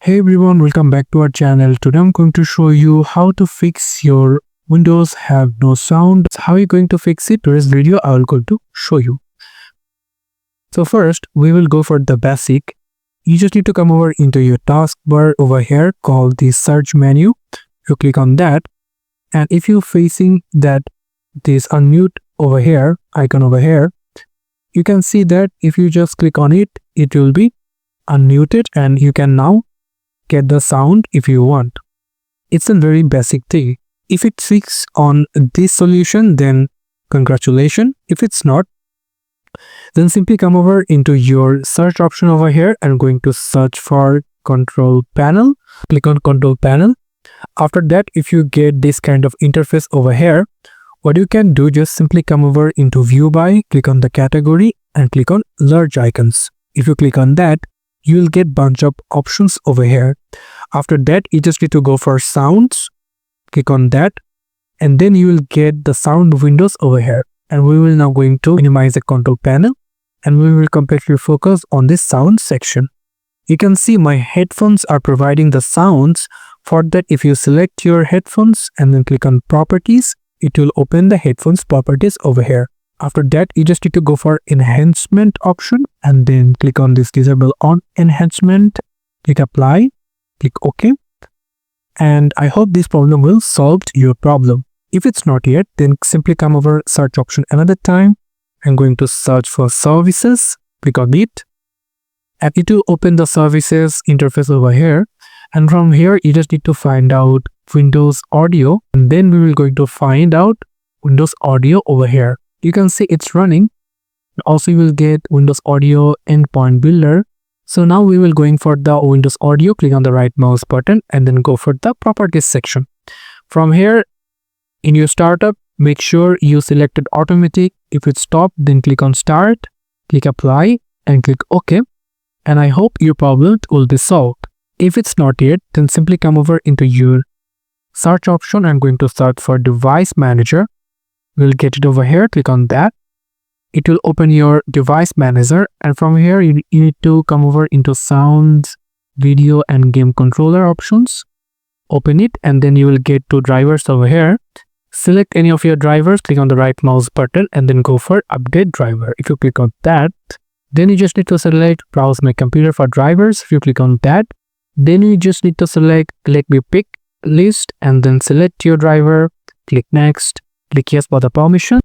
Hey everyone, welcome back to our channel. Today I'm going to show you how to fix your Windows have no sound. How you're going to fix it? Today's video I will go to show you. So first we will go for the basic. You just need to come over into your taskbar over here called the search menu. You click on that, and if you're facing that this unmute over here icon over here, you can see that if you just click on it, it will be unmuted and you can now get the sound if you want. It's a very basic thing. If it fixes on this solution, then congratulations. If it's not, then simply come over into your search option over here and going to search for control panel. Click on control panel. After that, if you get this kind of interface over here, what you can do, just simply come over into view by, click on the category and click on large icons. If you click on that, you will get bunch of options over here. After that, you just need to go for sounds, click on that, and then you will get the sound windows over here. And we will now going to minimize the control panel and we will completely focus on this sound section. You can see my headphones are providing the sounds. For that, if you select your headphones and then click on properties, it will open the headphones properties over here. After that, you just need to go for enhancement option and then click on this disable on enhancement, click apply, click OK. And I hope this problem will solve your problem. If it's not yet, then simply come over search option another time. I'm going to search for services, click on it, and it will open the services interface over here. And from here, you just need to find out Windows Audio, and then we will going to find out Windows Audio over here. You can see it's running. Also, you will get Windows Audio Endpoint Builder. So now we will going for the Windows Audio. Click on the right mouse button and then go for the properties section. From here, in your startup, make sure you selected automatic. If it's stopped, then click on start, click apply and click OK. And I hope your problem will be solved. If it's not yet, then simply come over into your search option. I'm going to search for device manager. We'll get it over here, click on that. It will open your device manager, and from here you need to come over into sounds, video and game controller options. Open it and then you will get two drivers over here. Select any of your drivers, click on the right mouse button and then go for update driver. If you click on that, then you just need to select browse my computer for drivers. If you click on that, then you just need to select let me pick list and then select your driver, click next. Click yes for the permission.